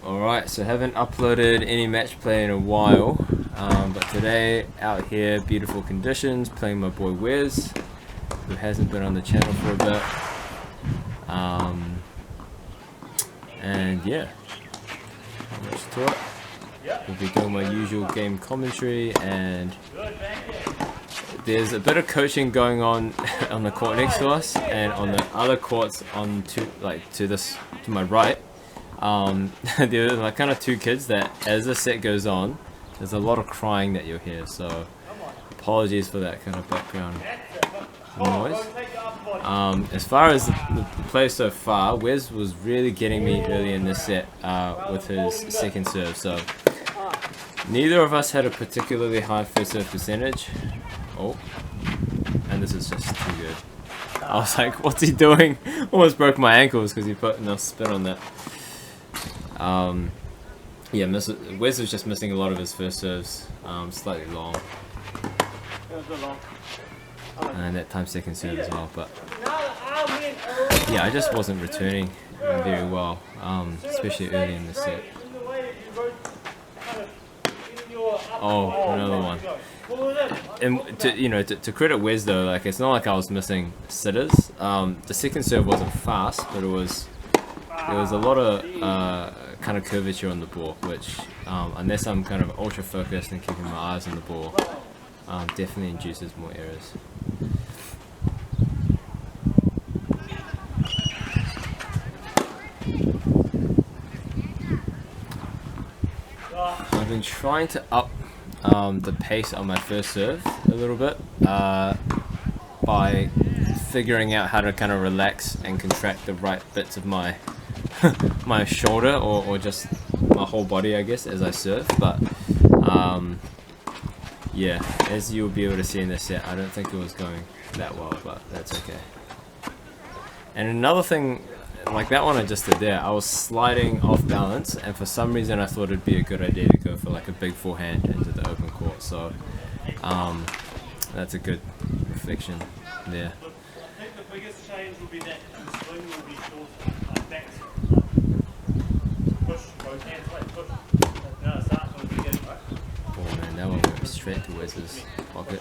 Alright, so haven't uploaded any match play in a while, but today out here, beautiful conditions, playing my boy Wes, who hasn't been on the channel for a bit, and yeah, not much to it. We'll be doing my usual game commentary, and there's a bit of coaching going on on the court next to us, and on the other courts on to my right. There are like kind of two kids that, as the set goes on, there's a lot of crying that you'll hear, so apologies for that kind of background noise. As far as the play so far, Wes was really getting me early in this set with his second serve, so neither of us had a particularly high first serve percentage. Oh, and this is just too good. I was like, what's he doing? Almost broke my ankles because he put enough spin on that. Yeah, Wes was just missing a lot of his first serves, slightly long. And that time second serve as well, but yeah, I just wasn't returning very well, especially early in the set. Oh, another one. And to credit Wes though, like it's not like I was missing sitters. The second serve wasn't fast, but there was a lot of kind of curvature on the ball, which unless I'm kind of ultra focused and keeping my eyes on the ball, definitely induces more errors. I've been trying to up the pace on my first serve a little bit by figuring out how to kind of relax and contract the right bits of my my shoulder or just my whole body, I guess, as I serve. But yeah, as you'll be able to see in this set, I don't think it was going that well, but that's okay. And another thing, like that one I just did there, I was sliding off balance, and for some reason I thought it'd be a good idea to go for like a big forehand into the open court, so that's a good reflection there. I think the biggest change will be that the swing will be shorter, like back. Push, both hands, push. No, it starts when we get it, right? Oh man, that one went straight to Wes's pocket.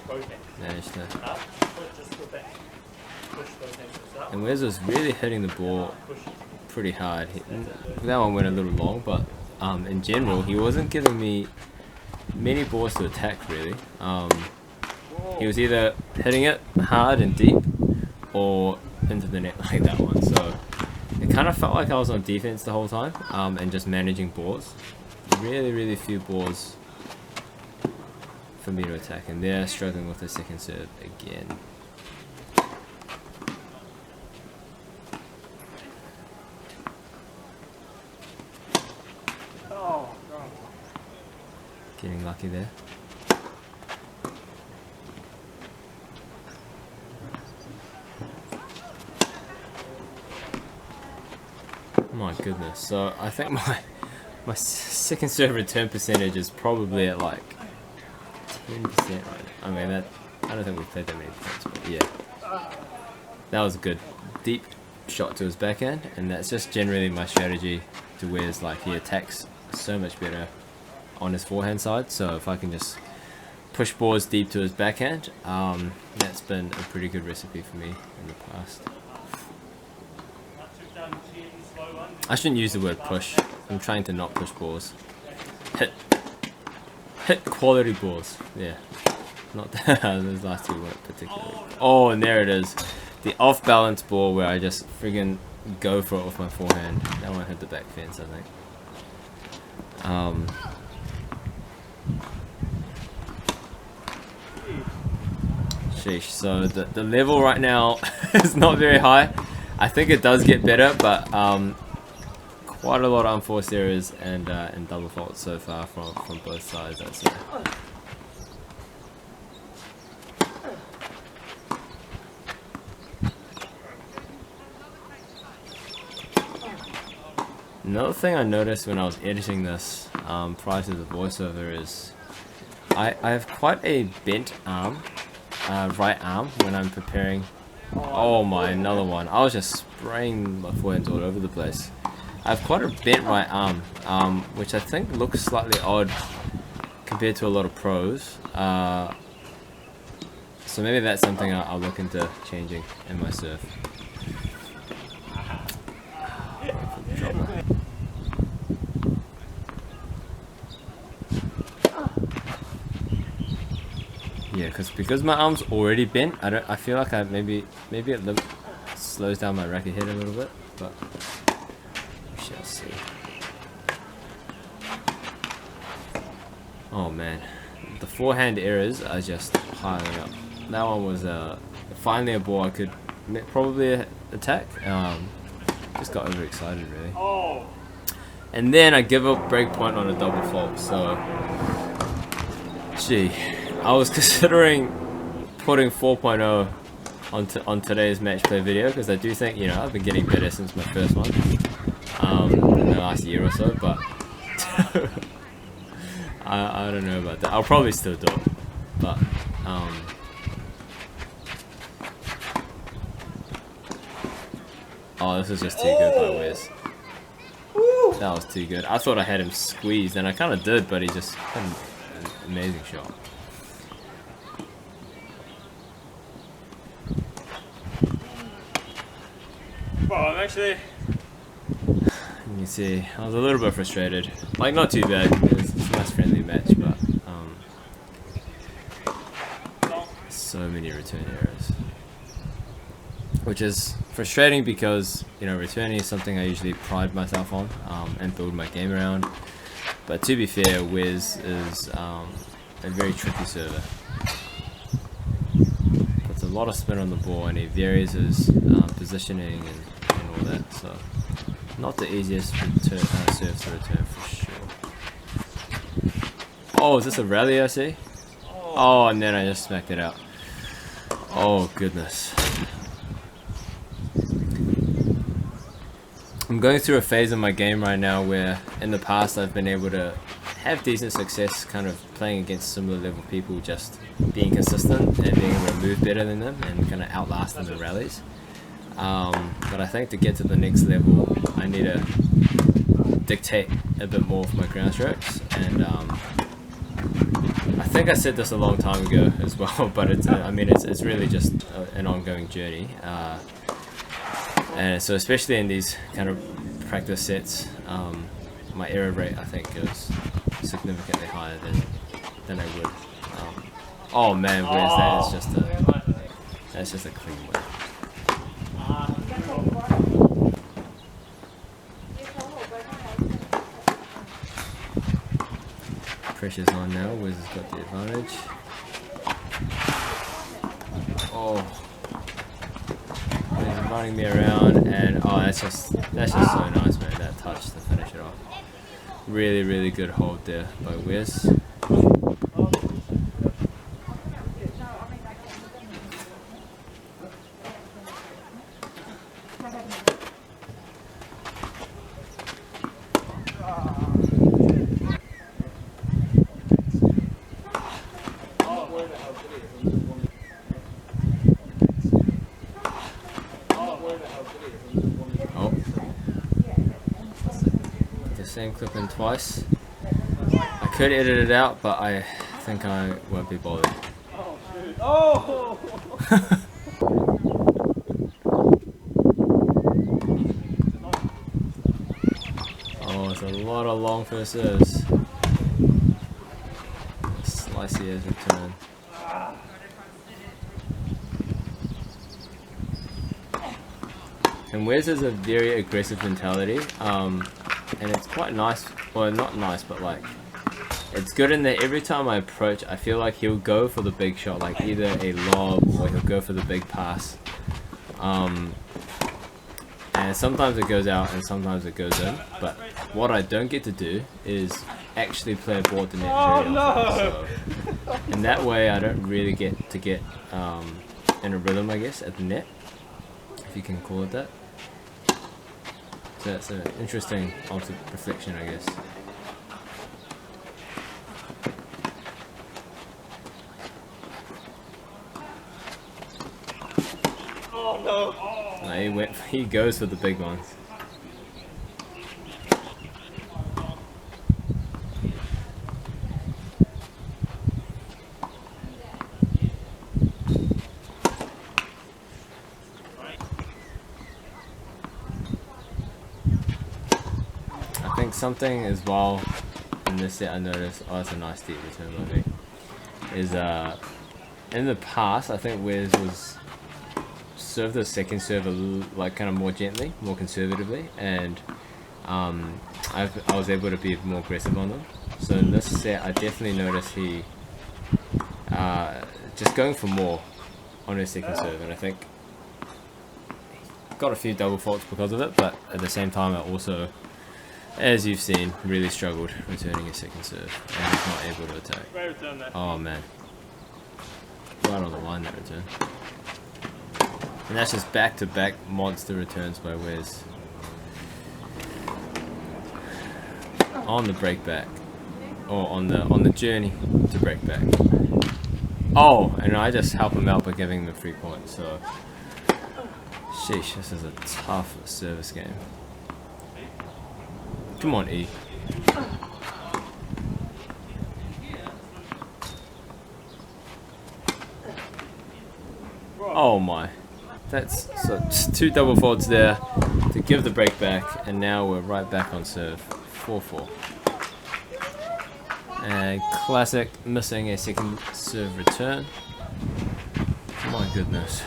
Managed to. And Wes was really hitting the ball pretty hard. That one went a little long, but in general, he wasn't giving me many balls to attack really. He was either hitting it hard and deep or into the net like that one. So it kind of felt like I was on defense the whole time and just managing balls. Really few balls for me to attack, and they're struggling with the second serve again. Getting lucky there. My goodness. So I think my second serve return percentage is probably at like 10% right now. I mean, I don't think we've played that many points, but yeah. That was a good deep shot to his backhand, and that's just generally my strategy to Wes. Like, he attacks so much better on his forehand side, so if I can just push balls deep to his backhand, that's been a pretty good recipe for me in the past. I shouldn't use the word push. I'm trying to not push balls. Hit quality balls. Yeah. Not those last two weren't particularly. Oh, and there it is. The off balance ball where I just friggin' go for it with my forehand. That one hit the back fence, I think. Sheesh, so the level right now is not very high. I think it does get better, but quite a lot of unforced errors and double faults so far from both sides, I'd say. Another thing I noticed when I was editing this prior to the voiceover is I have quite a bent arm, right arm, when I'm preparing. Oh my, another one. I was just spraying my forehands all over the place. I have quite a bent right arm, which I think looks slightly odd compared to a lot of pros. So maybe that's something I'll look into changing in my surf. Yeah, because my arm's already bent, I feel like maybe it slows down my racket head a little bit, but we shall see. Oh man, the forehand errors are just piling up. That one was finally a ball I could probably attack. Just got overexcited really. Oh. And then I give up break point on a double fault. So, gee, I was considering putting 4.0 on today's match play video because I do think, you know, I've been getting better since my first one in the last year or so, but I don't know about that. I'll probably still do it, but oh, this is just too good by Wes. That was too good. I thought I had him squeezed, and I kind of did, but he just had an amazing shot. Well, I'm actually... You can see, I was a little bit frustrated. Like, not too bad. It's a nice friendly match, but so many return errors. Which is frustrating because, you know, returning is something I usually pride myself on and build my game around. But to be fair, Wes is a very tricky server. Puts a lot of spin on the ball and he varies his positioning and all that. So, not the easiest serve to return for sure. Oh, is this a rally I see? Oh, and then I just smacked it out. Oh, goodness. I'm going through a phase in my game right now where in the past I've been able to have decent success kind of playing against similar level people, just being consistent and being able to move better than them and kind of outlast them in rallies. But I think to get to the next level I need to dictate a bit more for my ground strokes, and I think I said this a long time ago as well, but it's really just an ongoing journey. And so especially in these kind of practice sets, my error rate I think is significantly higher than I would. Oh man, where's that? That's just a clean win. Pressure's on now. Wiz has got the advantage. Oh. He's running me around, and oh, that's just so nice, man. That touch to finish it off. Really, really good hold there by Wes. Oh, the same clip in twice. I could edit it out, but I think I won't be bothered. Oh! Oh, it's a lot of long first serves. Slicey as return. And Wes has a very aggressive mentality, and it's quite nice, well not nice, but like, it's good in that every time I approach, I feel like he'll go for the big shot, like either a lob or he'll go for the big pass. And sometimes it goes out and sometimes it goes in, but what I don't get to do is actually play a ball at the net very often. So in that way I don't really get to get in a rhythm, I guess, at the net, if you can call it that. So that's an interesting reflection, I guess. Oh no! No, he goes for the big ones. think something as well in this set I noticed, oh that's a nice deep return by me, is in the past I think Wes was served the second serve a little, like kind of more gently, more conservatively, and I was able to be more aggressive on them. So in this set I definitely noticed he just going for more on his second serve, and I think got a few double faults because of it, but at the same time I also, as you've seen, really struggled returning his second serve and was not able to attack. Great return there. Oh man, right on the line that return. And that's just back-to-back monster returns by Wes. On the break back, or on the journey to break back. Oh, and I just help him out by giving him a 3 point. So, sheesh, this is a tough service game. Come on, E. Oh my. That's so just 2 double faults there to give the break back, and now we're right back on serve. 4-4. And classic, missing a second serve return. My goodness.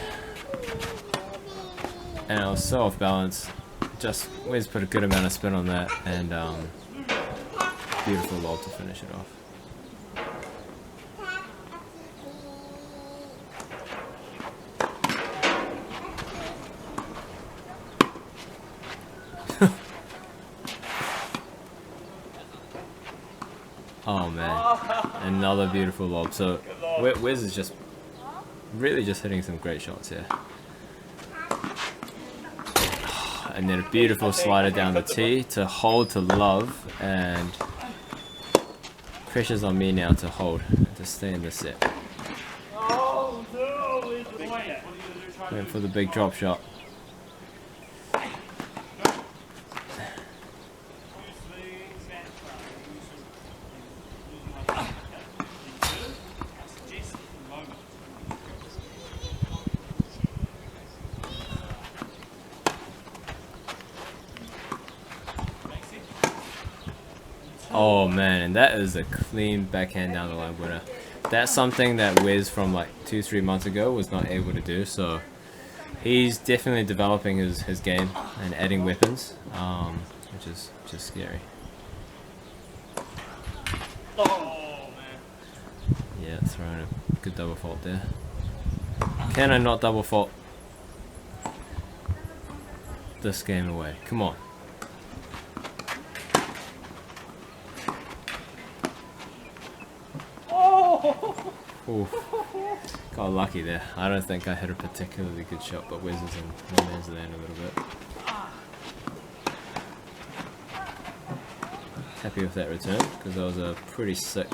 And I was so off balance. Just Wes put a good amount of spin on that, and beautiful lob to finish it off. Oh man, another beautiful lob. So Wes is just really just hitting some great shots here. And then a beautiful slider down the tee to hold to love, and pressure's on me now to hold, to stay in the set. Went for the big drop shot. Oh man, and that is a clean backhand down the line winner. That's something that Wes from like 2-3 months ago was not able to do, so he's definitely developing his game and adding weapons, which is just scary. Oh man. Yeah, throwing a good double fault there. Can I not double fault this game away? Come on. Oof. Got lucky there. I don't think I hit a particularly good shot, but Wes is in no man's land a little bit. Happy with that return, because that was a pretty sick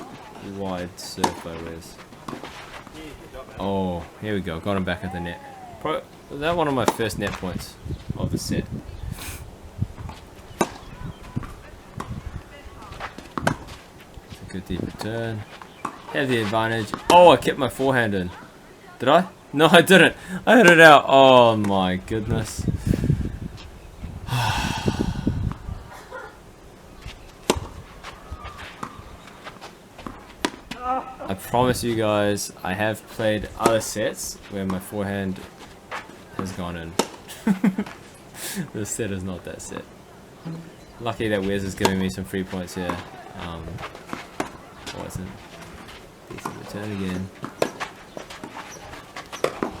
wide serve by Wes. Oh, here we go. Got him back at the net. Was that one of my first net points of the set? It's a good deep return. Have the advantage. Oh, I kept my forehand in. Did I? No, I didn't. I hit it out. Oh my goodness. I promise you guys, I have played other sets where my forehand has gone in. This set is not that set. Lucky that Wes is giving me some free points here. Wasn't. Decent return again.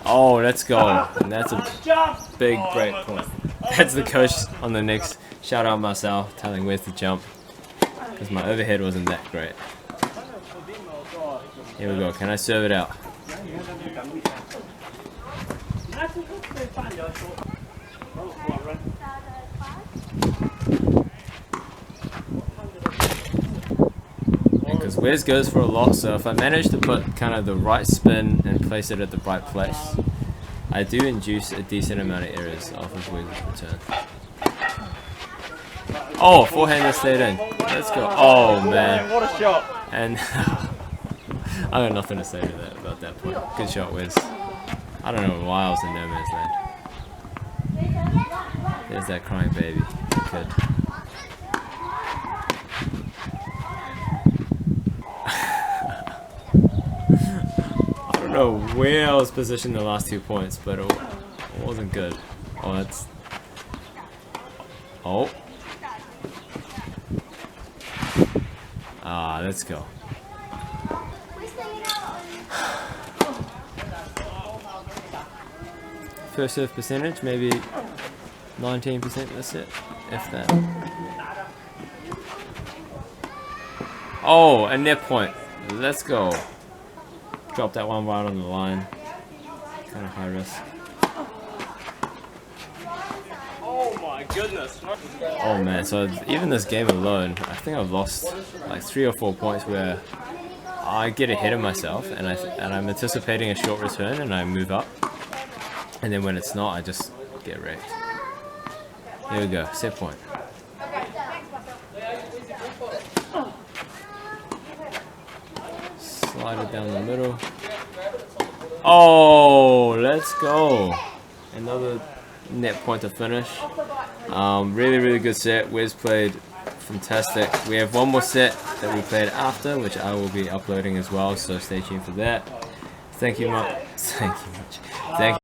Oh, let's go. And that's a big break point. That's the coach on the next. Shout out Marcel telling Wes to jump, because my overhead wasn't that great. Here we go. Can I serve it out? Because Wes goes for a lot, so if I manage to put kind of the right spin and place it at the right place, I do induce a decent amount of errors off of Wes' return. Oh, forehand stayed in. Let's go. Oh man. What a shot. And I got nothing to say to that about that point. Good shot, Wes. I don't know why I was in no man's land. There's that crying baby. Good. know where I was positioned the last 2 points, but it wasn't good. Oh, that's... Oh. Ah, let's go. First serve percentage, maybe 19%, that's it, if that. Oh, a net point. Let's go. Drop that one right on the line. Kind of high risk. Oh my goodness. Oh man, so even this game alone, I think I've lost like 3 or 4 points where I get ahead of myself and I'm anticipating a short return and I move up. And then when it's not, I just get wrecked. Here we go, set point. Slide it down the middle. Oh, let's go. Another net point to finish. Really good set. Wes played fantastic. We have one more set that we played after, which I will be uploading as well, so stay tuned for that. Thank you much. Thank you.